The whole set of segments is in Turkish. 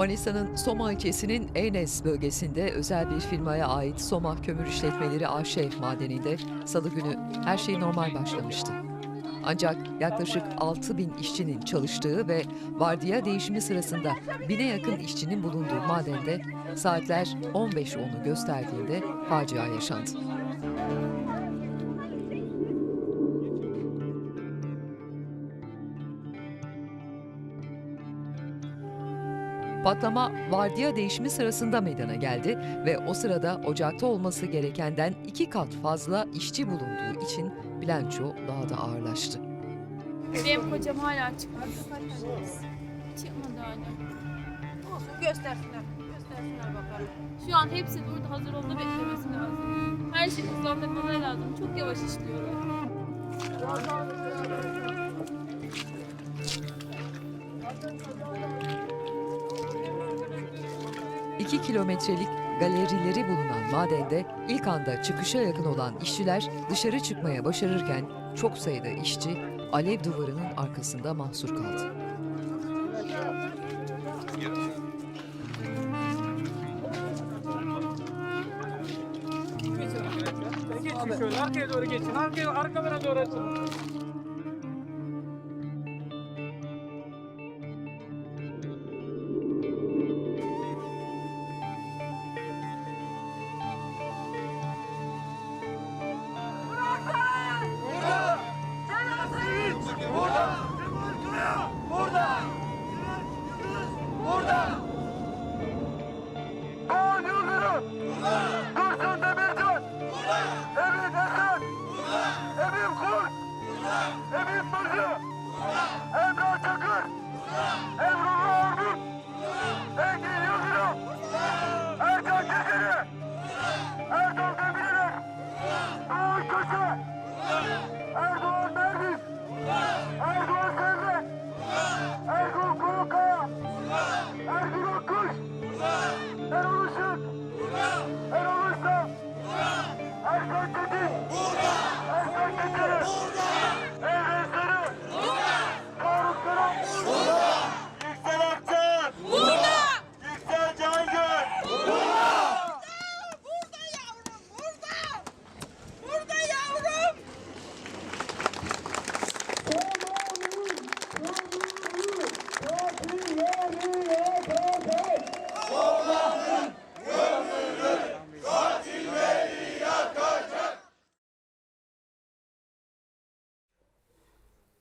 Manisa'nın Soma ilçesinin Eynes bölgesinde özel bir firmaya ait Soma Kömür İşletmeleri AŞ madeninde Salı günü her şey normal başlamıştı. Ancak yaklaşık 6.000 işçinin çalıştığı ve vardiya değişimi sırasında 1.000'e yakın işçinin bulunduğu madende saatler 15.10'u gösterdiğinde facia yaşandı. Patlama vardiya değişimi sırasında meydana geldi ve o sırada ocakta olması gerekenden 2 kat fazla işçi bulunduğu için bilanço daha da ağırlaştı. Benim kocam hala çıkmadı. Çıkmadı hala. Olsun göstersinler. Göstersinler bakalım. Şu an hepsi burada hazır olma beklemesi lazım. Her şey hızlandırmaları lazım. Çok yavaş işliyorlar. 2 kilometrelik galerileri bulunan madende ilk anda çıkışa yakın olan işçiler dışarı çıkmaya başarırken çok sayıda işçi alev duvarının arkasında mahsur kaldı. Geçin şöyle arkaya doğru geçin. Arkalara doğru açın.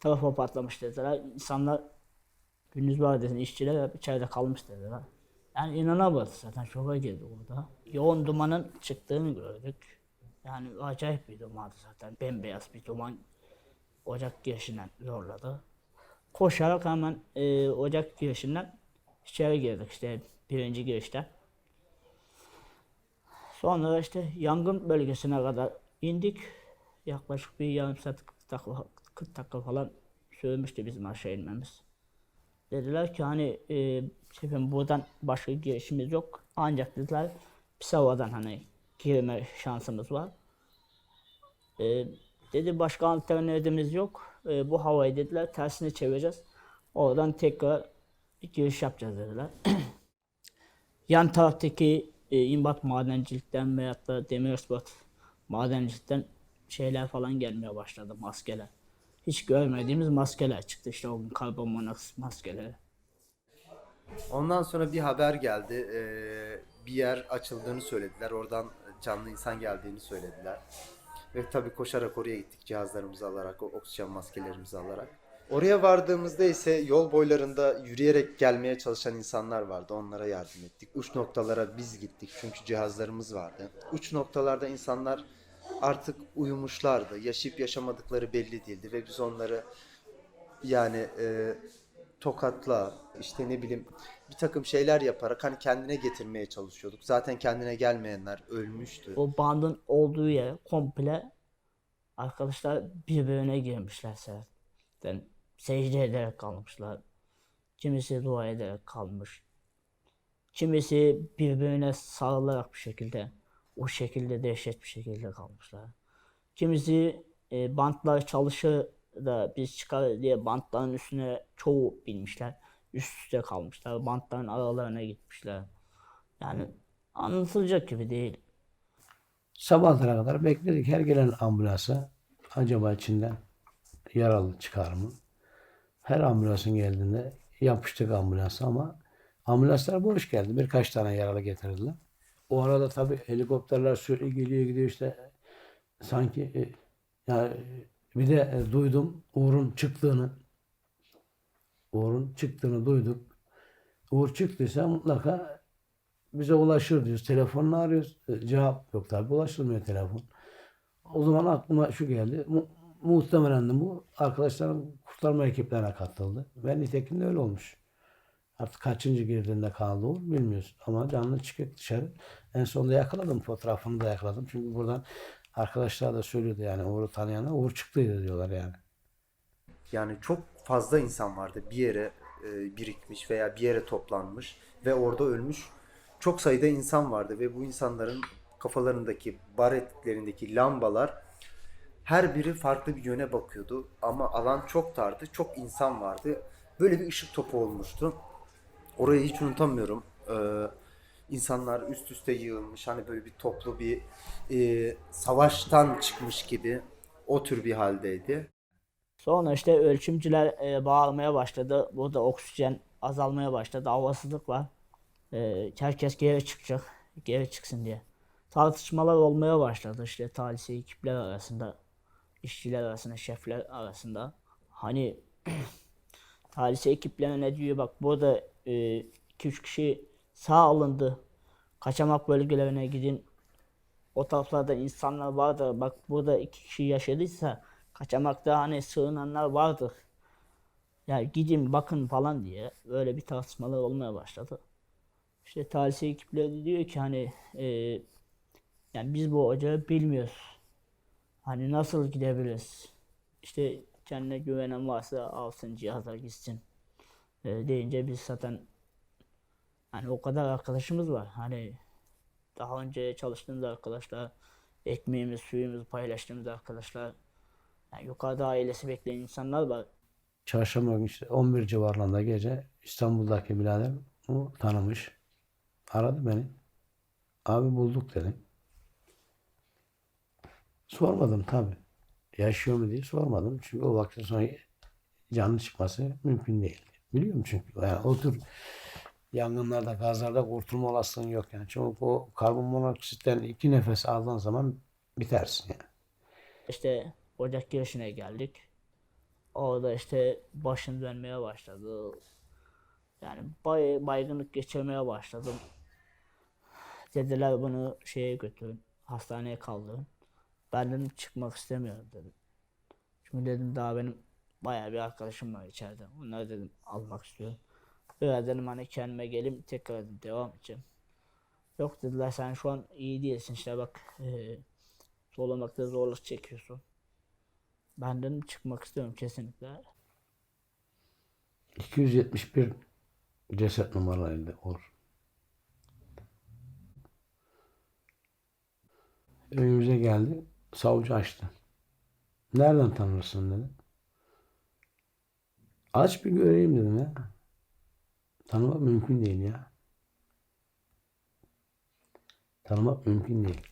Trafo patlamış dediler. İnsanlar gündüz var dedi, işçiler hep içeride kalmış dediler. Yani inanamadık zaten, şoka girdi orada. Yoğun dumanın çıktığını gördük. Yani acayip bir dumandı zaten. Bembeyaz bir duman ocak girişinden zorladı. Koşarak hemen ocak girişinden içeri girdik, işte birinci girişten. Sonra işte yangın bölgesine kadar indik. Yaklaşık bir yarım saat 40 dakika falan sürmüştü bizim aşağı inmemiz. Dediler ki hani şefim buradan başka girişimiz yok. Ancak dediler pis havadan hani girme şansımız var. Dedi başka alternatifimiz yok. Bu havayı dediler tersine çevireceğiz. Oradan tekrar bir giriş yapacağız dediler. Yan taraftaki imbat madencilikten veyahut da demir ispat madencilikten şeyler falan gelmeye başladı, maskeler. Hiç görmediğimiz maskeler çıktı, işte o gün karbon monoksit maskeleri. Ondan sonra bir haber geldi. Bir yer açıldığını söylediler. Oradan canlı insan geldiğini söylediler. Ve tabii koşarak oraya gittik cihazlarımızı alarak, oksijen maskelerimizi alarak. Oraya vardığımızda ise yol boylarında yürüyerek gelmeye çalışan insanlar vardı. Onlara yardım ettik. Uç noktalara biz gittik çünkü cihazlarımız vardı. Uç noktalarda insanlar artık uyumuşlardı. Yaşayıp yaşamadıkları belli değildi ve biz onları yani tokatla, işte ne bileyim bir takım şeyler yaparak hani kendine getirmeye çalışıyorduk. Zaten kendine gelmeyenler ölmüştü. O bandın olduğu yer komple arkadaşlar birbirine girmişler zaten. Secde ederek kalmışlar. Kimisi dua ederek kalmış. Kimisi birbirine sarılarak bir şekilde, o şekilde dehşet bir şekilde kalmışlar. Kimisi bantlar çalışır da biz çıkar diye bantların üstüne çoğu binmişler. üst üste kalmışlar. Bantların aralarına gitmişler. Yani anlatılacak gibi değil. Sabahlara kadar bekledik. Her gelen ambulansa acaba içinden yaralı çıkar mı? Her ambulansın geldiğinde yapıştık ambulansa ama ambulanslar boş geldi. Birkaç tane yaralı getirdiler. O arada tabii helikopterler sürekli geliyor gidiyor işte sanki yani bir de duydum Uğur'un çıktığını duyduk. Uğur çıktıysa mutlaka bize ulaşır diyoruz. Telefonla arıyoruz. Cevap yok tabii. Ulaşılmıyor telefon. O zaman aklıma şu geldi. Muhtemelen de bu arkadaşlarım kurtarma ekiplerine katıldı. Ve nitekim de öyle olmuş. Artık kaçıncı girdiğinde kaldı o bilmiyoruz. Ama canlı çıkıp dışarı. En sonunda yakaladım. Fotoğrafını da yakaladım. Çünkü buradan arkadaşlar da söylüyordu yani Uğur'u tanıyanlar. Uğur çıktıydı diyorlar yani. Yani çok fazla insan vardı bir yere birikmiş veya bir yere toplanmış ve orada ölmüş çok sayıda insan vardı ve bu insanların kafalarındaki, baretlerindeki lambalar her biri farklı bir yöne bakıyordu ama alan çok dardı, çok insan vardı. Böyle bir ışık topu olmuştu. Orayı hiç unutamıyorum. İnsanlar üst üste yığılmış, hani böyle bir toplu bir savaştan çıkmış gibi o tür bir haldeydi. Sonra işte ölçümcüler bağırmaya başladı. Burada oksijen azalmaya başladı. Havasızlık var. Herkes geri çıkacak. Geri çıksın diye. Tartışmalar olmaya başladı işte talihsiz ekipler arasında, işçiler arasında, şefler arasında. Hani talihsiz ekiplerine ne diyor bak burada 2-3 kişi sağ alındı. Kaçamak bölgelerine gidin. O taraflarda insanlar vardır. Bak burada 2 kişi yaşadıysa kaçamakta hani sığınanlar vardır. Yani gidin bakın falan diye böyle bir tartışmalar olmaya başladı. İşte talihsiz ekipleri de diyor ki hani yani biz bu ocağı bilmiyoruz. Hani nasıl gidebiliriz? İşte kendine güvenen varsa alsın cihazlar gitsin. Deyince biz zaten hani o kadar arkadaşımız var. Hani daha önce çalıştığımız arkadaşlar, ekmeğimiz, suyumuzu paylaştığımız arkadaşlar, yani yukarıda ailesi bekleyen insanlar var. Çarşamba günü işte 11 civarlarında gece İstanbul'daki birader onu tanımış. Aradı beni. Abi bulduk dedi. Sormadım tabii. Yaşıyor mu diye sormadım. Çünkü o vaktin sonra canlı çıkması mümkün değil. Biliyorum çünkü. Yani o tür yangınlarda, gazlarda kurtulma olasılığın yok yani. Çünkü o karbon monoksitten 2 nefes aldığın zaman bitersin yani. İşte ocak girişine geldik. Orada işte başım dönmeye başladı. Yani baygınlık geçirmeye başladım. Dediler bunu şeye götürün, hastaneye kaldırın. Ben dedim çıkmak istemiyorum dedim. Çünkü dedim daha benim bayağı bir arkadaşım var içeride. Onları dedim almak istiyorum. Biraz dedim hani kendime geleyim tekrar dedim, devam edeceğim. Yok dediler sen şu an iyi değilsin işte bak solumakta zorluk çekiyorsun. Ben dedim çıkmak istiyorum kesinlikle. 271 ceset numaralarıydı Uğur. Önümüze geldi. Savcı açtı. Nereden tanırsın dedi. Aç bir göreyim dedim ya. Tanımak mümkün değil ya. Tanımak mümkün değil.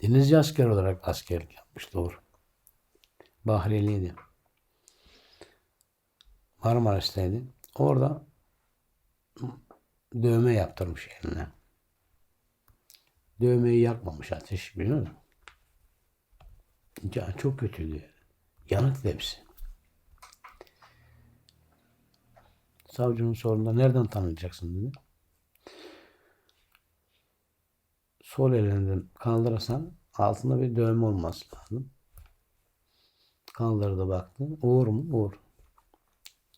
Denizci asker olarak askerlik yapmış doğru. Bahriyeliydi. Marmaris'teydi. Orada dövme yaptırmış eline. Dövmeyi yakmamış ateş biliyor musun? Ya çok kötüydü. Yanık hepsi. Savcının sorduğunda nereden tanıyacaksın dedi. Sol elinden kaldırırsan altında bir dövme olması lazım. Kaldırdı baktı. Uğur mu? Uğur.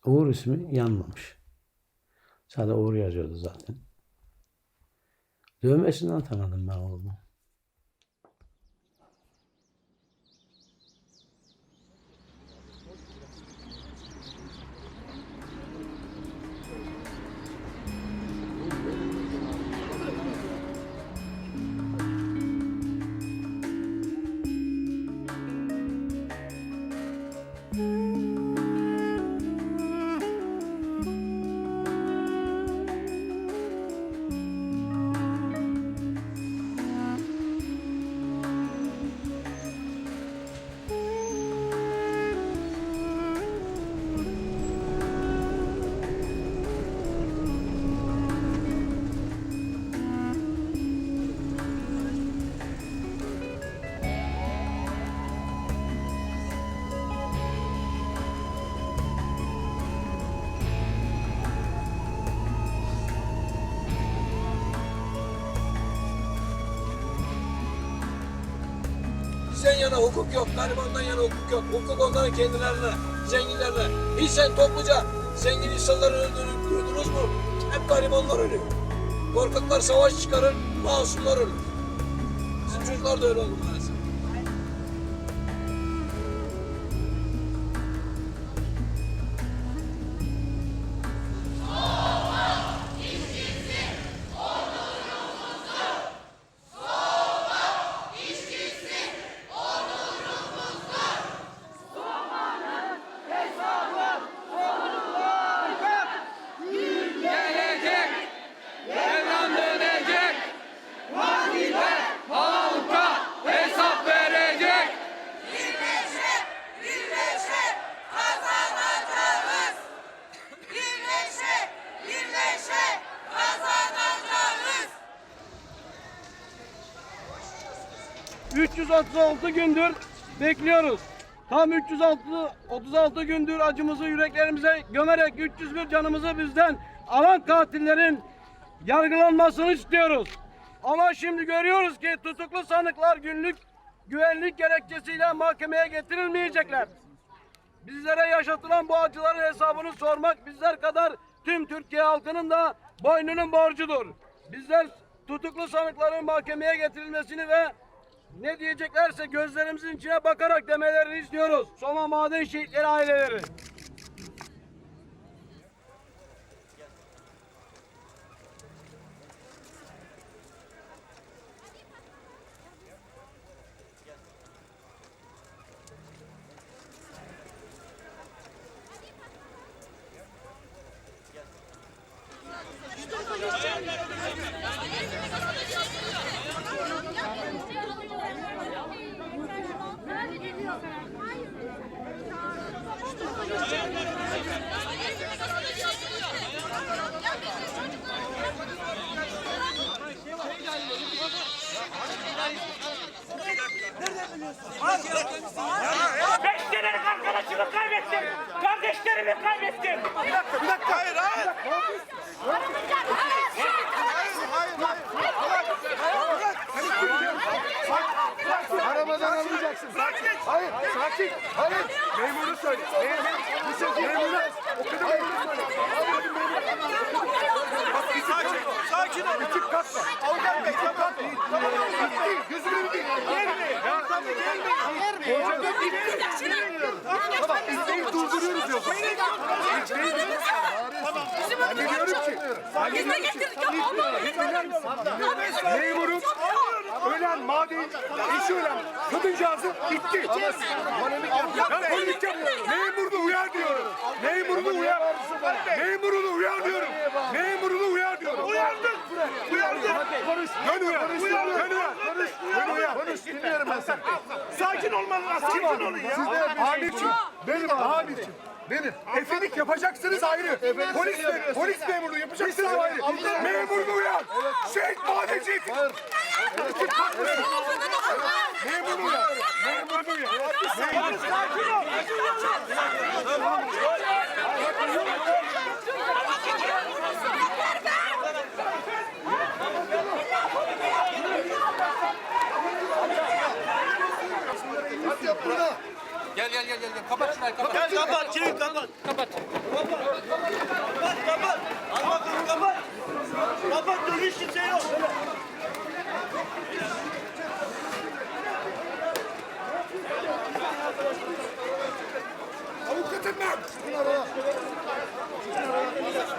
Uğur ismi yanmamış. Sadece Uğur yazıyordu zaten. Dövmesinden tanıdım ben oğlumu. bizden yana hukuk yok, garibandan yana hukuk yok. Hukuk onların kendilerine, zenginlerine. Hiç sen topluca zengin insanları öldürdünüz mü? Hep garibanlar ölüyor. Korkaklar savaş çıkarır, masumlar ölür. Bizim çocuklar da öyle oldu maalesef. Birleşe kazanacağız. Birleşe kazanacağız. 336 gündür bekliyoruz. Tam 36 gündür acımızı yüreklerimize gömerek 301 canımızı bizden alan katillerin yargılanmasını istiyoruz. Ama şimdi görüyoruz ki tutuklu sanıklar günlük güvenlik gerekçesiyle mahkemeye getirilmeyecekler. Bizlere yaşatılan bu acıların hesabını sormak bizler kadar tüm Türkiye halkının da boynunun borcudur. Bizler tutuklu sanıkların mahkemeye getirilmesini ve ne diyeceklerse gözlerimizin içine bakarak demelerini istiyoruz. Soma Maden Şehitleri aileleri. Beş senelik arkadaşımı kaybettim. Kardeşlerimi kaybettim. Bir dakika. Hayır. Arabadan almayacaksın. Hayır, sakin. Hayır. Memuru söyle. Memuru. Okudum memuru söyle. Sakin ol. Küçük katma. Avukat Bey, tamam. Bitti. Gözünü bitti. Ya tamam, gelmeyin. Hocam bitti. Tamam, izleyin durduruyoruz diyorsun. Tamam. Ben de diyorum ki. Biz de getirdik ama memurum ölen maden, eşi ölen kadıncağızı itti. Ben polis yapıyorum. Memurunu uyar diyorum. Memurunu uyar. Memurunu uyar diyorum. Memurunu uyar diyorum. Uyardık. Konuş. Dön uyar. Dön uyar. Konuş. Dinliyorum ben seni. Sakin olman lazım. Sakin olun ya. Amirciğim. Benim amirciğim. Benim. Efelik yapacaksınız ayrı. Polis memurluğu yapacaksınız ayrı. Memurluğu uyar. Şehit madenci. Memurluğu uyar. Memurluğu uyar. Sakin ol. Hadi yap burada. Gel. Kapat şurayı, kapat. Gel kapat, çevir kapat. Kapat. Kapat. Al bakalım kapat. Kapat, dönüş kimse yok. Avukatım ben.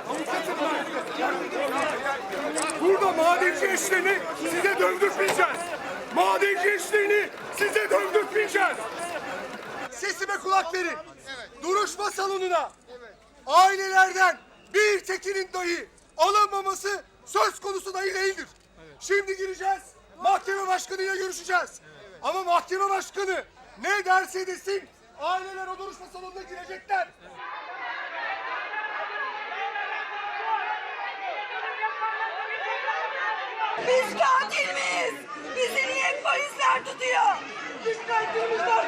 Avukatım ben. Burada madenci eşlerini size dövdürtmeyeceğiz. Madenci eşlerini size dövdürtmeyeceğiz. Sesime kulak verin. Duruşma salonuna ailelerden bir tekinin dahi alınmaması söz konusu dahi değildir. Şimdi gireceğiz. Mahkeme başkanıyla görüşeceğiz. Ama mahkeme başkanı ne derse desin aileler o duruşma salonuna girecekler. Biz katil miyiz? Bizi niye polisler tutuyor? Biz katilmişler.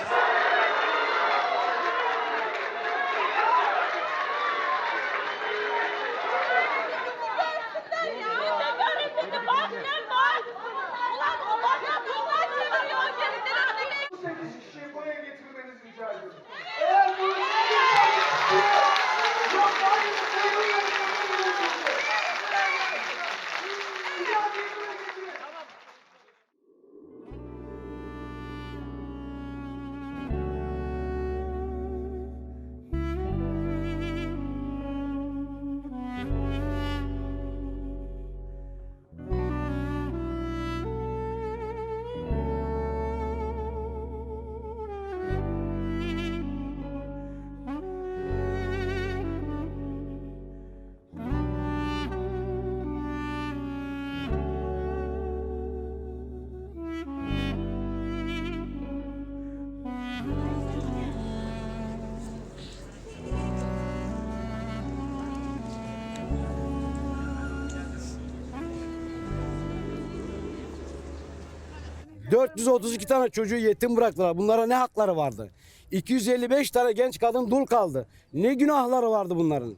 432 tane çocuğu yetim bıraktılar. Bunlara ne hakları vardı? 255 tane genç kadın dul kaldı. Ne günahları vardı bunların?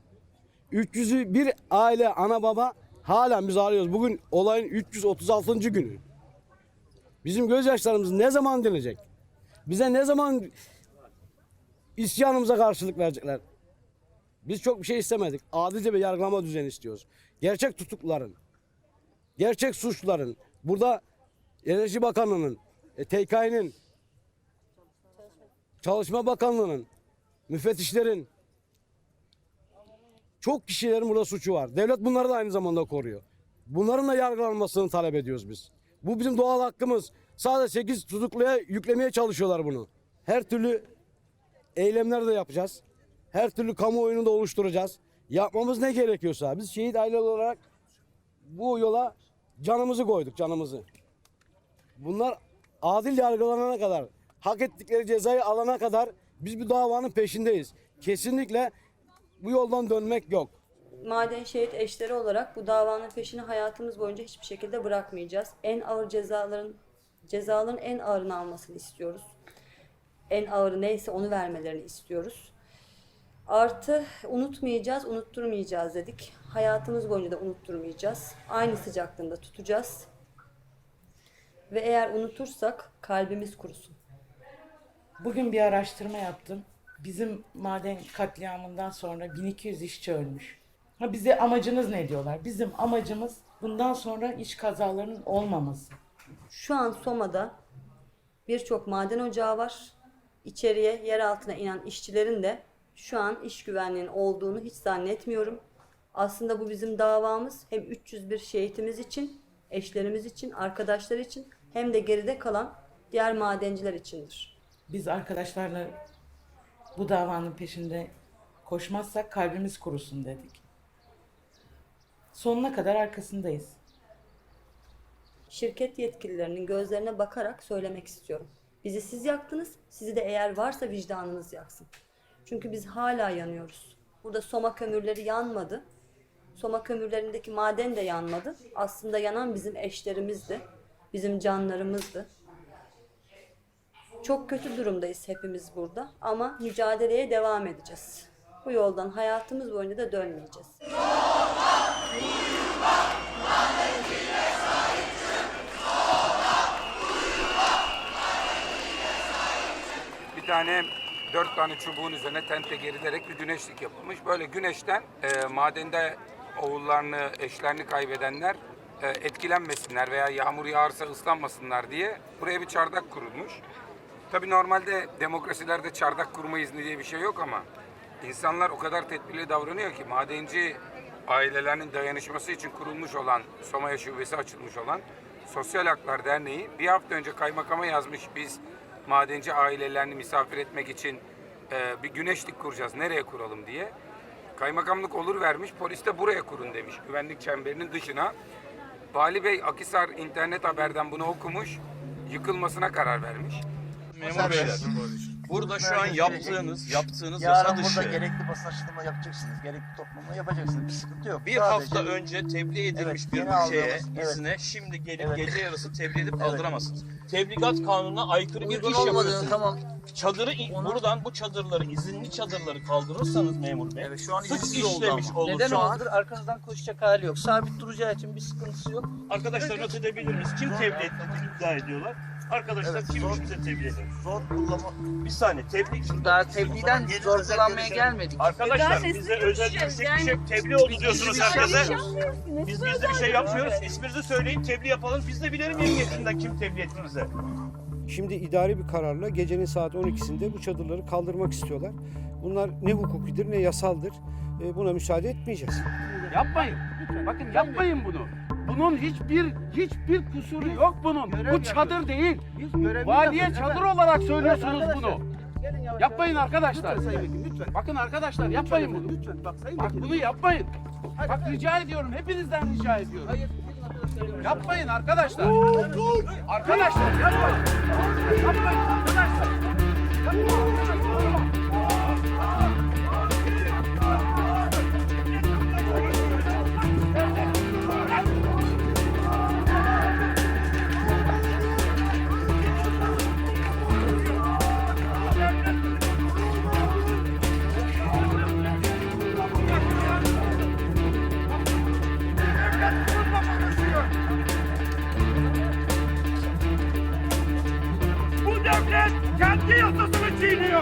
301 aile, ana baba halen biz arıyoruz. Bugün olayın 336. günü. Bizim gözyaşlarımız ne zaman dinecek? Bize ne zaman isyanımıza karşılık verecekler? Biz çok bir şey istemedik. Adilce bir yargılama düzeni istiyoruz. Gerçek tutukluların, gerçek suçluların, burada Enerji Bakanlığı'nın, TKİ'nin, Çalışma Bakanlığı'nın, müfettişlerin, çok kişilerin burada suçu var. Devlet bunları da aynı zamanda koruyor. Bunların da yargılanmasını talep ediyoruz biz. Bu bizim doğal hakkımız. Sadece 8 tutukluya yüklemeye çalışıyorlar bunu. Her türlü eylemler de yapacağız. Her türlü kamuoyunu da oluşturacağız. Yapmamız ne gerekiyorsa. Biz şehit aile olarak bu yola canımızı koyduk, canımızı. Bunlar adil yargılanana kadar, hak ettikleri cezayı alana kadar biz bu davanın peşindeyiz. Kesinlikle bu yoldan dönmek yok. Maden şehit eşleri olarak bu davanın peşini hayatımız boyunca hiçbir şekilde bırakmayacağız. En ağır cezaların en ağırını almasını istiyoruz. En ağırı neyse onu vermelerini istiyoruz. Artı unutmayacağız, unutturmayacağız dedik. Hayatımız boyunca da unutturmayacağız. Aynı sıcaklığında tutacağız. Ve eğer unutursak kalbimiz kurusun. Bugün bir araştırma yaptım. Bizim maden katliamından sonra 1200 işçi ölmüş. Bize amacınız ne diyorlar? Bizim amacımız bundan sonra iş kazalarının olmaması. Şu an Soma'da birçok maden ocağı var. İçeriye, yer altına inen işçilerin de şu an iş güvenliğinin olduğunu hiç zannetmiyorum. Aslında bu bizim davamız hem 301 şehitimiz için, eşlerimiz için, arkadaşlar için hem de geride kalan diğer madenciler içindir. Biz arkadaşlarla bu davanın peşinde koşmazsak kalbimiz kurusun dedik. Sonuna kadar arkasındayız. Şirket yetkililerinin gözlerine bakarak söylemek istiyorum. Bizi siz yaktınız, sizi de eğer varsa vicdanınız yaksın. Çünkü biz hala yanıyoruz. Burada Soma kömürleri yanmadı. Soma kömürlerindeki maden de yanmadı. Aslında yanan bizim eşlerimizdi, bizim canlarımızdı. Çok kötü durumdayız hepimiz burada ama mücadeleye devam edeceğiz. Bu yoldan hayatımız boyunca da dönmeyeceğiz. Bir tane 4 tane çubuğun üzerine tente gerilerek bir güneşlik yapılmış. Böyle güneşten madende oğullarını, eşlerini kaybedenler etkilenmesinler veya yağmur yağarsa ıslanmasınlar diye buraya bir çardak kurulmuş. Tabii normalde demokrasilerde çardak kurma izni diye bir şey yok ama insanlar o kadar tedbirli davranıyor ki madenci ailelerinin dayanışması için kurulmuş olan, Soma'ya şubesi açılmış olan Sosyal Haklar Derneği bir hafta önce kaymakama yazmış, biz madenci ailelerini misafir etmek için bir güneşlik kuracağız, nereye kuralım diye. Kaymakamlık olur vermiş, polis de buraya kurun demiş, güvenlik çemberinin dışına. Vali Bey Akhisar internet haberden bunu okumuş, yıkılmasına karar vermiş. Memur Bey, burada şu an yaptığınız yarın yasa dışı. burada gerekli basın açıklama yapacaksınız, gerekli toplama yapacaksınız. Bir sıkıntı yok. Bir Sadece, hafta önce tebliğ edilmiş evet, bir yeni ülkeye, aldığımız, izne şimdi gelip evet. gece yarısı tebliğ edip Evet. kaldıramazsınız. Tebligat kanununa aykırı bir Uygun iş olmadığını, yapıyorsunuz. tamam. Çadırı, buradan bu çadırları, izinli çadırları kaldırırsanız memur bey, Evet, şu an suç izinsiz oldu işlemiş ama. olur Neden şu an. olabilir? Arkanızdan koşacak hali yok. Sabit duracağı için bir sıkıntısı yok. Arkadaşlar not edebilir miyiz? Kim tebliğ ettiğini iddia ediyorlar? Arkadaşlar Evet, kim zor- bize tebliğ ediyor? Zor kullanma. Bir saniye tebliğ. Daha tebliğden zor kullanmaya gelmedik. Arkadaşlar Ben bize size özel düşeceğiz, yüksek bir şey yani. tebliğ oldu diyorsunuz Biz bir şey herkese. yapmıyoruz. Biz gizli bir şey yapmıyoruz. İsminizi söyleyin, tebliğ yapalım. Biz de bilelim emniyetinden kim tebliğ etti bize. Şimdi idari bir kararla gecenin saat 12'sinde bu çadırları kaldırmak istiyorlar. Bunlar ne hukukidir ne yasaldır. Buna müsaade etmeyeceğiz. Yapmayın. Bakın yapmayın bunu. Bunun hiçbir kusuru yok bunun. Bu çadır değil. Valiye çadır olarak söylüyorsunuz bunu. Yapmayın arkadaşlar. Bakın arkadaşlar yapmayın bunu. Bak bunu yapmayın. Bak rica ediyorum. Hepinizden rica ediyorum. Yapmayın arkadaşlar. Arkadaşlar yapmayın. Yapmayın arkadaşlar.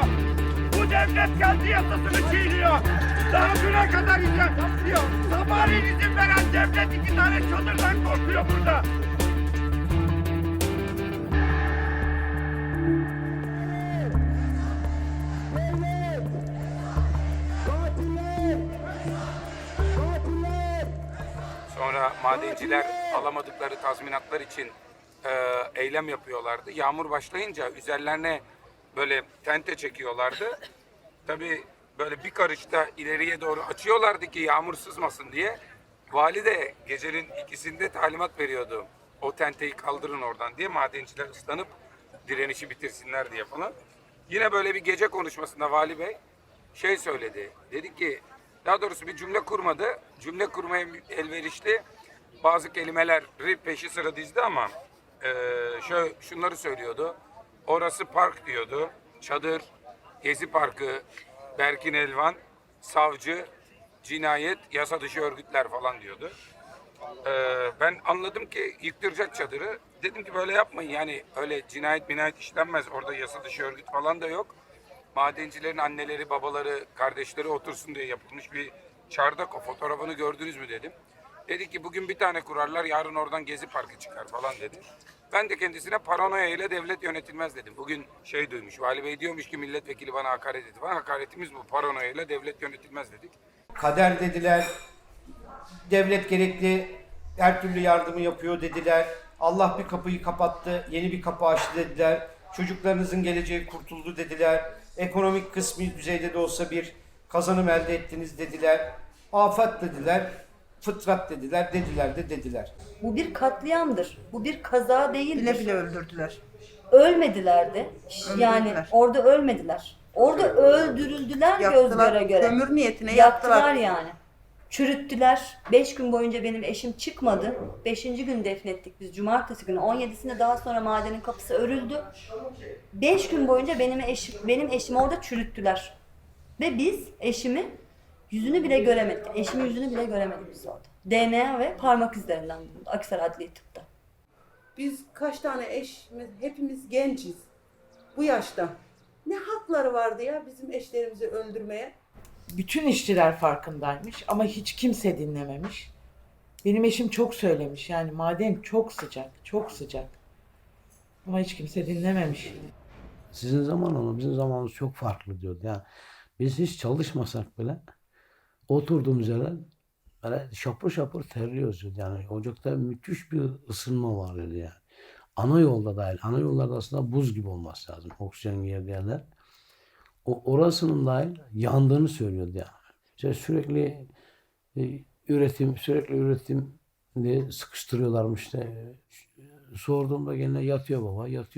çiğniyor. Bu devlet kendi yasasını çiğniyor. Daha düne kadar izin diyor. Sabahleyin izin veren devlet 2 tane çadırdan korkuyor burada. Sonra madenciler alamadıkları tazminatlar için eylem yapıyorlardı. Yağmur başlayınca üzerlerine böyle tente çekiyorlardı. Tabii böyle bir karışta ileriye doğru açıyorlardı ki yağmur sızmasın diye. Vali de gecenin 2'sinde talimat veriyordu. O tenteyi kaldırın oradan diye, madenciler ıslanıp direnişi bitirsinler diye falan. Yine böyle bir gece konuşmasında Vali Bey şey söyledi. Dedi ki, daha doğrusu bir cümle kurmadı. Cümle kurmaya elverişli bazı kelimeleri peşi sıra dizdi ama şunları söylüyordu. Orası park diyordu. Çadır, Gezi Parkı, Berkin Elvan, savcı, cinayet, yasa dışı örgütler falan diyordu. Ben anladım ki yıktıracak çadırı. Dedim ki böyle yapmayın, yani öyle cinayet işlenmez. Orada yasa dışı örgüt falan da yok. Madencilerin anneleri, babaları, kardeşleri otursun diye yapılmış bir çardak, o fotoğrafını gördünüz mü dedim. Dedi ki bugün bir tane kurarlar, yarın oradan Gezi Parkı çıkar falan dedi. Ben de kendisine paranoya ile devlet yönetilmez dedim. Bugün şey duymuş, Vali Bey diyormuş ki milletvekili bana hakaret etti falan. Hakaretimiz bu, paranoya ile devlet yönetilmez dedik. Kader dediler, devlet gerekli her türlü yardımı yapıyor dediler. Allah bir kapıyı kapattı, yeni bir kapı açtı dediler. Çocuklarınızın geleceği kurtuldu dediler. Ekonomik kısmi düzeyde de olsa bir kazanım elde ettiniz dediler. Afet dediler, fıtrat dediler, dediler. Bu bir katliamdır. Bu bir kaza değildir. Bile bile öldürdüler. Ölmediler de. Yani orada ölmediler. Orada öldürüldüler göz göre göre. Kömür niyetine yaktılar yani. Çürüttüler. 5 gün boyunca benim eşim çıkmadı. 5. gün defnettik biz. Cumartesi günü. 17'sinde daha sonra madenin kapısı örüldü. 5 gün boyunca benim eşimi orada çürüttüler. Ve biz eşimi yüzünü bile göremedik. Eşimin yüzünü bile göremedik biz orada. DNA ve parmak izlerinden bulundu. Akhisar Adli Tıp'ta. Biz kaç tane eşimiz, hepimiz genciz. Bu yaşta. Ne hakları vardı ya bizim eşlerimizi öldürmeye? Bütün işçiler farkındaymış ama hiç kimse dinlememiş. Benim eşim çok söylemiş, yani maden çok sıcak, çok sıcak. Ama hiç kimse dinlememiş. Sizin zaman ama bizim zamanımız çok farklı diyordu. Yani biz hiç çalışmasak bile oturduğumuz yerden böyle şapır şapır terliyoruz diyordu. Yani ocakta müthiş bir ısınma var dedi yani. Ana yolda dahil. Ana yollarda aslında buz gibi olması lazım. Oksijen girdiği yerler. Orasının dahil yandığını söylüyordu yani. İşte sürekli üretim diye sıkıştırıyorlarmış işte. Sorduğumda gene yatıyor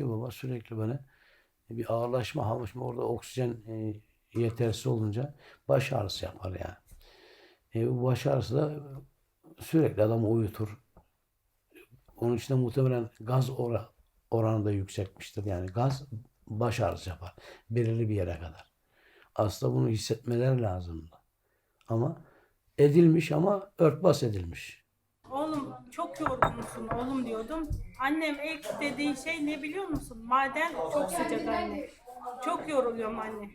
baba sürekli böyle bir ağırlaşma, havaşma, orada oksijen yetersiz olunca baş ağrısı yapar yani. Bu baş ağrısı da sürekli adamı uyutur. Onun için de muhtemelen gaz oranı da yüksekmiştir. Yani gaz baş ağrısı yapar. Belirli bir yere kadar. Aslında bunu hissetmeleri lazımdı. Ama edilmiş ama örtbas edilmiş. Oğlum çok yorgunsun oğlum diyordum. Annem ilk dediği şey ne biliyor musun? Maden çok sıcak anne. Çok yoruluyorum anne.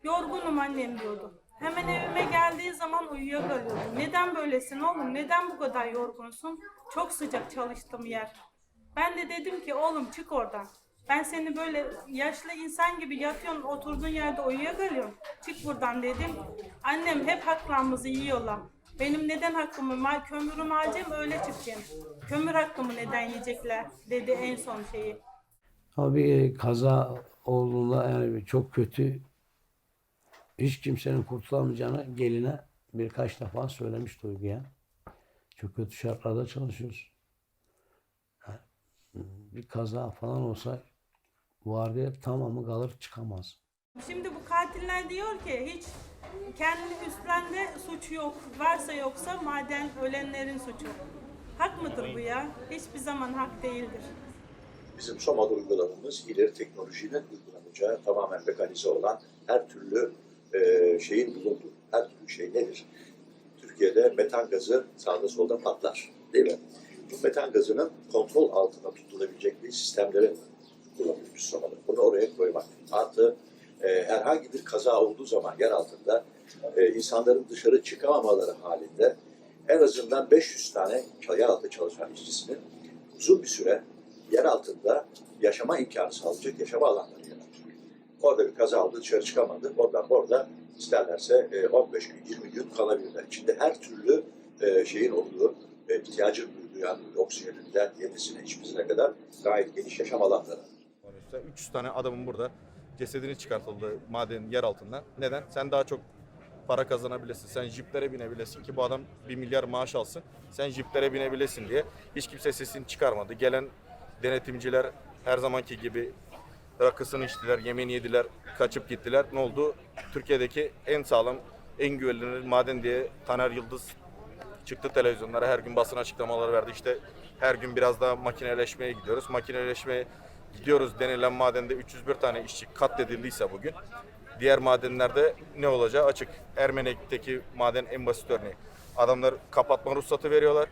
Yorgunum annem diyordu. Hemen evime geldiği zaman uyuyakalıyordum. Neden böylesin oğlum? Neden bu kadar yorgunsun? Çok sıcak çalıştığım yer. Ben de dedim ki oğlum çık oradan. Ben seni böyle yaşlı insan gibi yatıyorsun, oturduğun yerde uyuyakalıyorsun. Çık buradan dedim. Annem hep haklarımızı yiyorlar. Benim neden hakkımı, kömürümü alacağım öyle çıkacağım. Kömür hakkımı neden yiyecekler dedi en son şeyi. Ama bir kaza olduğunda yani çok kötü, hiç kimsenin kurtulamayacağını geline birkaç defa söylemiş Duygu'ya. Çok kötü şartlarda çalışıyoruz. Yani bir kaza falan olsa vardiya tamamı kalır çıkamaz. Şimdi bu katiller diyor ki hiç kendi üstlerinde suç yok. Varsa yoksa maden ölenlerin suçu. Hak mıdır bu ya? Hiçbir zaman hak değildir. Bizim Soma'da uygulamamız ileri teknolojiyle uygulanacağı tamamen mekanize olan her türlü şeyin bulunduğu. Her türlü şey nedir? Türkiye'de metan gazı sağda solda patlar. Değil mi? Bu metan gazının kontrol altında tutulabilecek bir sistemleri kullanıyoruz biz Soma'da. Bunu oraya koymak. Artı herhangi bir kaza olduğu zaman yer altında insanların dışarı çıkamamaları halinde en azından 500 tane yeraltı çalışan işçisinin uzun bir süre yer altında yaşama imkanı sağlayacak yaşama alanları yaratacak. Orada bir kaza oldu, dışarı çıkamadı. Oradan orada isterlerse 15 gün, 20 gün kalabilirler. İçinde her türlü şeyin olduğu, ihtiyacın duyduğu, yani oksijeninden, yedisine, içmesine kadar gayet geniş yaşam alanları. 300 tane adamın burada cesedini çıkartıldı maden yer altından. Neden? Sen daha çok para kazanabilesin. Sen jiplere binebilesin ki bu adam 1 milyar maaş alsın. Sen jiplere binebilesin diye hiç kimse sesini çıkarmadı. Gelen denetimciler her zamanki gibi rakısını içtiler, yemeğini yediler, kaçıp gittiler. Ne oldu? Türkiye'deki en sağlam, en güvenilir maden diye Taner Yıldız çıktı televizyonlara, her gün basın açıklamaları verdi. İşte her gün biraz daha makineleşmeye gidiyoruz. Makineleşmeye gidiyoruz denilen madende 301 tane işçi katledildiyse bugün, diğer madenlerde ne olacağı açık. Ermenek'teki maden en basit örneği. Adamlar kapatma ruhsatı veriyorlar.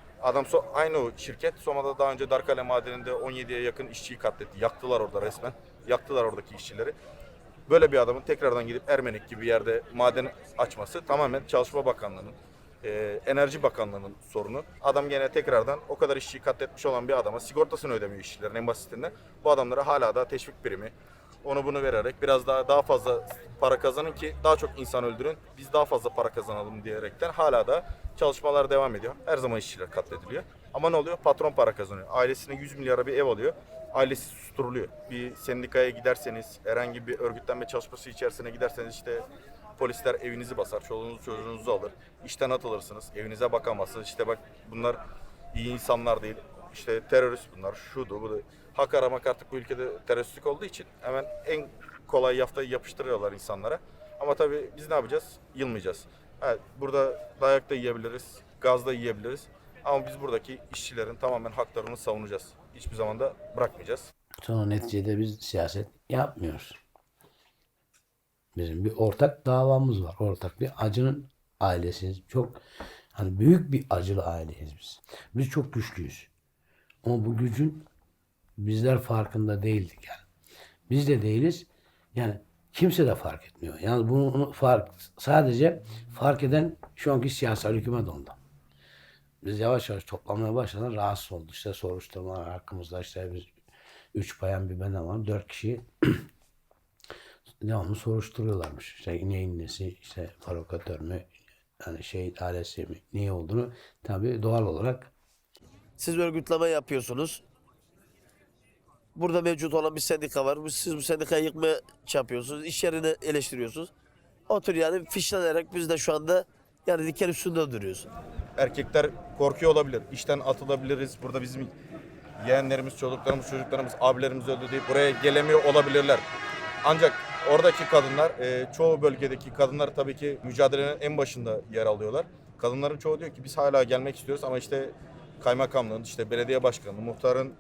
Aynı o şirket Soma'da daha önce Darkale madeninde 17'ye yakın işçiyi katletti. Yaktılar orada resmen. Yaktılar oradaki işçileri. Böyle bir adamın tekrardan gidip Ermenek gibi bir yerde maden açması tamamen Çalışma Bakanlığı'nın, Enerji Bakanlığı'nın sorunu. Adam gene tekrardan o kadar işçiyi katletmiş olan bir adama sigortasını ödemiyor işçilerin en basitinden. Bu adamlara hala da teşvik primi, onu bunu vererek biraz daha fazla para kazanın ki daha çok insan öldürün, biz daha fazla para kazanalım diyerekten hala da çalışmalar devam ediyor. Her zaman işçiler katlediliyor. Ama ne oluyor? Patron para kazanıyor. Ailesine 100 milyara bir ev alıyor. Ailesi susturuluyor. Bir sendikaya giderseniz, herhangi bir örgütlenme çalışması içerisine giderseniz işte polisler evinizi basar, çoluğunuzu çocuğunuzu alır. İşten atılırsınız, evinize bakamazsınız. İşte bak bunlar iyi insanlar değil. İşte terörist bunlar, şudu, bu da. Hak aramak artık bu ülkede teröristlik olduğu için hemen en kolay yaftayı yapıştırıyorlar insanlara. Ama tabii biz ne yapacağız? Yılmayacağız. Evet, burada dayak da yiyebiliriz, gaz da yiyebiliriz. Ama biz buradaki işçilerin tamamen haklarını savunacağız. Hiçbir zaman da bırakmayacağız. Sonra neticede biz siyaset yapmıyoruz. Bizim bir ortak davamız var. Ortak bir acının ailesiyiz. Çok büyük bir acılı aileyiz biz. Biz çok güçlüyüz. Ama bu gücün bizler farkında değildik yani. Biz de değiliz. Yani kimse de fark etmiyor. Yani bunu sadece fark eden şu anki siyasal hükümet ondan. Biz yavaş yavaş toplamaya başladan rahatsız olduk. İşte soruşturmalar hakkımızda işte biz 3 bayan bir ben var. 4 kişi devamlı soruşturuyorlarmış. İşte neyin nesi, işte provokatör mü, yani şehit ailesi mi, niye olduğunu tabii doğal olarak. Siz örgütleme yapıyorsunuz. Burada mevcut olan bir sendika var. Siz bu sendikayı yıkmaya yapıyorsunuz. İş yerini eleştiriyorsunuz. Otur yani fişlenerek biz de şu anda yani diken üstünde duruyoruz. Erkekler korkuyor olabilir. İşten atılabiliriz. Burada bizim yeğenlerimiz, çocuklarımız, abilerimiz öldü deyip buraya gelemiyor olabilirler. Ancak oradaki kadınlar, çoğu bölgedeki kadınlar tabii ki mücadelenin en başında yer alıyorlar. Kadınların çoğu diyor ki biz hala gelmek istiyoruz ama işte kaymakamlığın, işte belediye başkanı, muhtarın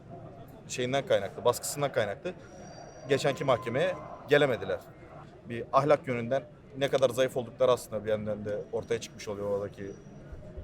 şeyinden kaynaklı, baskısından kaynaklı geçenki mahkemeye gelemediler. Bir ahlak yönünden ne kadar zayıf oldukları aslında bir yandan da ortaya çıkmış oluyor oradaki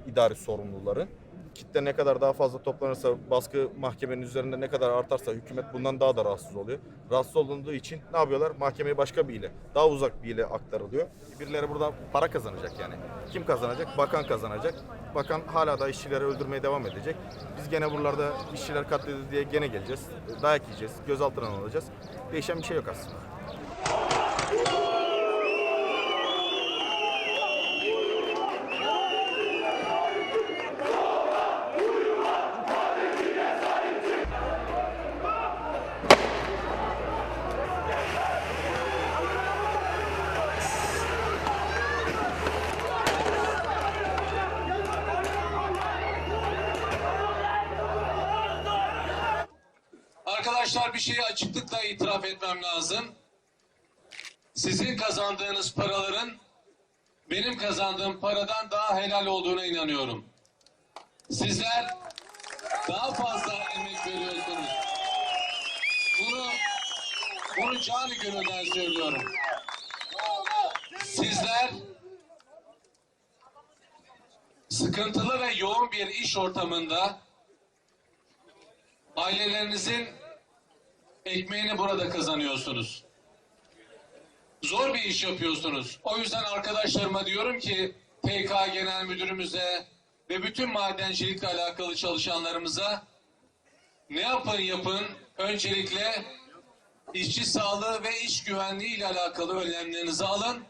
idari sorumluları. Kitle ne kadar daha fazla toplanırsa, baskı mahkemenin üzerinde ne kadar artarsa hükümet bundan daha da rahatsız oluyor. Rahatsız olunduğu için ne yapıyorlar? Mahkemeyi başka bir ile, daha uzak bir ile aktarılıyor. Birileri buradan para kazanacak yani. Kim kazanacak? Bakan kazanacak. Bakan hala da işçileri öldürmeye devam edecek. Biz gene buralarda işçiler katledildi diye gene geleceğiz. Dayak yiyeceğiz, gözaltına alacağız. Değişen bir şey yok aslında. Arkadaşlar bir şeyi açıklıkla itiraf etmem lazım. Sizin kazandığınız paraların benim kazandığım paradan daha helal olduğuna inanıyorum. Sizler daha fazla emek veriyorsunuz. Bunu canı gönülden söylüyorum. Sizler sıkıntılı ve yoğun bir iş ortamında ailelerinizin ekmeğini burada kazanıyorsunuz. Zor bir iş yapıyorsunuz. O yüzden arkadaşlarıma diyorum ki TK Genel Müdürümüze ve bütün madencilikle alakalı çalışanlarımıza ne yapın öncelikle işçi sağlığı ve iş güvenliği ile alakalı önlemlerinizi alın.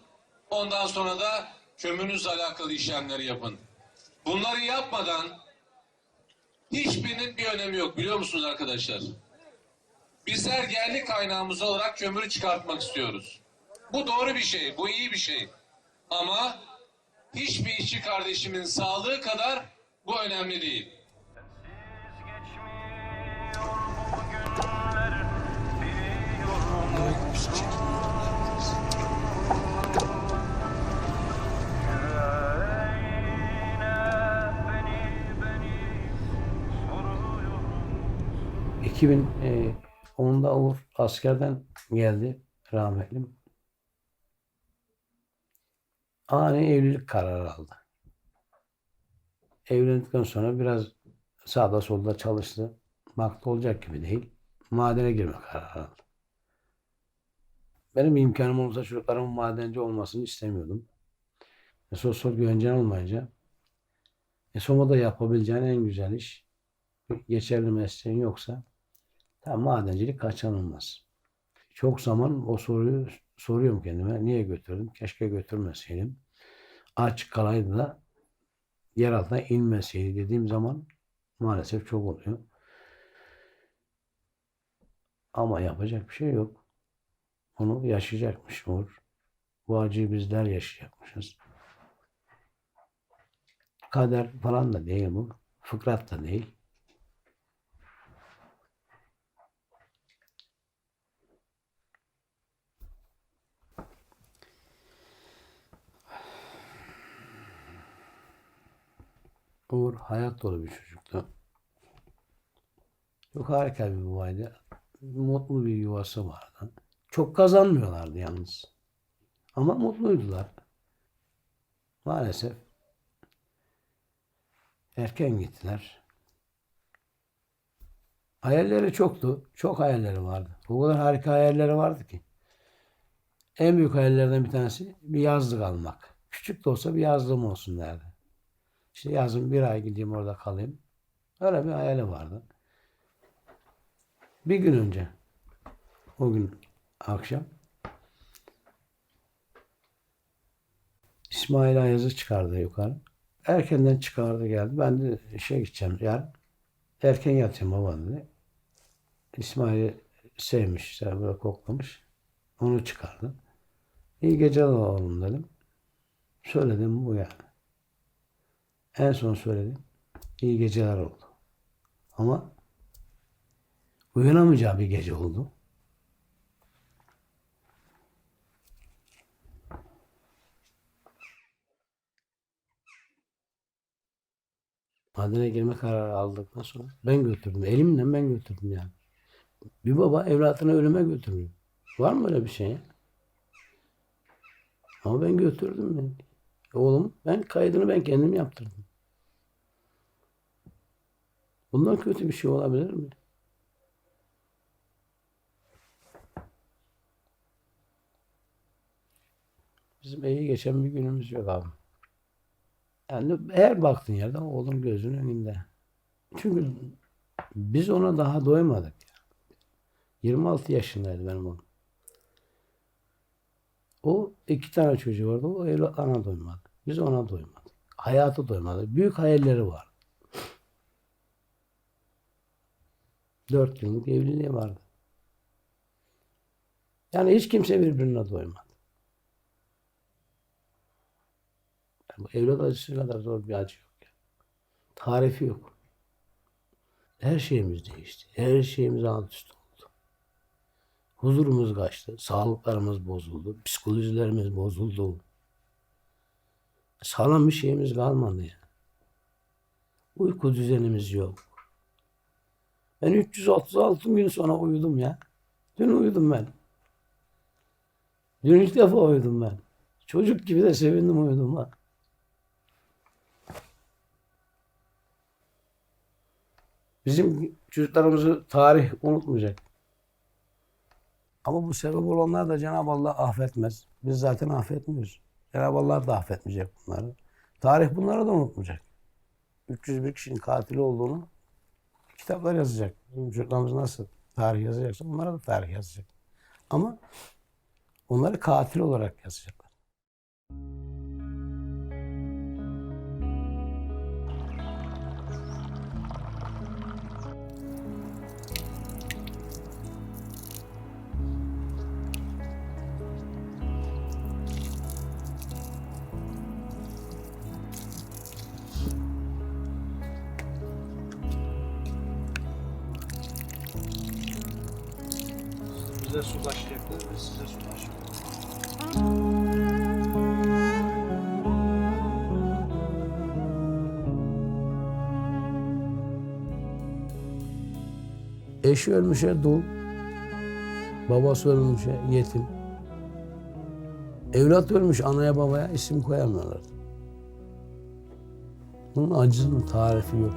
Ondan sonra da kömürünüzle alakalı işlemleri yapın. Bunları yapmadan hiçbirinin bir önemi yok, biliyor musunuz arkadaşlar? Bizler yerli kaynağımız olarak kömürü çıkartmak istiyoruz. Bu doğru bir şey, bu iyi bir şey. Ama hiçbir işçi kardeşimin sağlığı kadar bu önemli değil. 2010'da Uğur askerden geldi rahmetlim. Ani evlilik kararı aldı. Evlendikten sonra biraz sağda solda çalıştı. Baktı olacak gibi değil. Madene girme kararı aldı. Benim imkanım olsa çocuklarımın madenci olmasını istemiyordum. Sosyal güvencen olmayınca Soma'da yapabileceğin en güzel iş, geçerli mesleğin yoksa tam madencilik kaçınılmaz. Çok zaman o soruyu soruyorum kendime. Niye götürdüm? Keşke götürmeseydim. Aç kalaydı da yer altına inmeseydi dediğim zaman maalesef çok oluyor. Ama yapacak bir şey yok. Onu yaşayacakmış Uğur. Bu acıyı bizler yaşayacakmışız. Kader falan da değil bu. Fıtrat da değil. Uğur hayat dolu bir çocuktu. Çok harika bir babaydı. Mutlu bir yuvası vardı. Çok kazanmıyorlardı yalnız. Ama mutluydular. Maalesef erken gittiler. Hayalleri çoktu. Çok hayalleri vardı. O kadar harika hayalleri vardı ki. En büyük hayallerden bir tanesi bir yazlık almak. Küçük de olsa bir yazlığım olsun derdi. İşte yazın bir ay gideyim orada kalayım. Öyle bir hayali vardı. Bir gün önce, o gün akşam İsmail Ayaz'ı çıkardı yukarı. Erkenden çıkardı geldi. Ben de işe gideceğim yarın. Erken yatayım baba dedi. İsmail'i sevmiş, işte böyle koklamış. Onu çıkardı. İyi geceler oğlum dedim. Söyledim bu yani. En son söyledim. İyi geceler oldu. Ama uyanamayacağı bir gece oldu. Madene girme kararı aldıktan sonra ben götürdüm. Elimle ben götürdüm yani. Bir baba evlatını ölüme götürüyor. Var mı öyle bir şey? Ama ben götürdüm ben. Oğlum ben kaydını ben kendim yaptırdım. Bundan kötü bir şey olabilir mi? Bizim iyi geçen bir günümüz yok abi. Yani her baktığın yerde oğlum gözünün önünde. Çünkü biz ona daha doymadık. 26 yaşındaydı benim oğlum. O 2 tane çocuğu vardı. O ana doymadı. Biz ona doymadık. Hayatı doymadı. Büyük hayalleri var. 4 yıllık evliliği vardı. Yani hiç kimse birbirine doymadı. Yani bu evlat acısı kadar zor bir acı yok. Yani. Tarifi yok. Her şeyimiz değişti. Her şeyimiz alt üst oldu. Huzurumuz kaçtı. Sağlıklarımız bozuldu. Psikolojilerimiz bozuldu. Sağlam bir şeyimiz kalmadı ya. Uyku düzenimiz yok. Ben 336 gün sonra uyudum ya. Dün uyudum ben. Dün ilk defa uyudum ben. Çocuk gibi de sevindim uyudum ha. Bizim çocuklarımızı tarih unutmayacak. Ama bu sebep olanlar da Cenab-ı Allah affetmez. Biz zaten affetmiyoruz. Cenab-ı Allah da affetmeyecek bunları. Tarih bunları da unutmayacak. 301 kişinin katili olduğunu kitaplar yazacak. Bizim çocuklarımız nasıl tarih yazacaksa onlara da tarih yazacak. Ama onları katil olarak yazacaklar. Bize su taşıyacaklar, biz size su taşıyoruz. Eşi ölmüşe dul, babası ölmüşe yetim. Evlat ölmüş anaya babaya isim koyamıyorlar. Bunun acısının tarifi yok.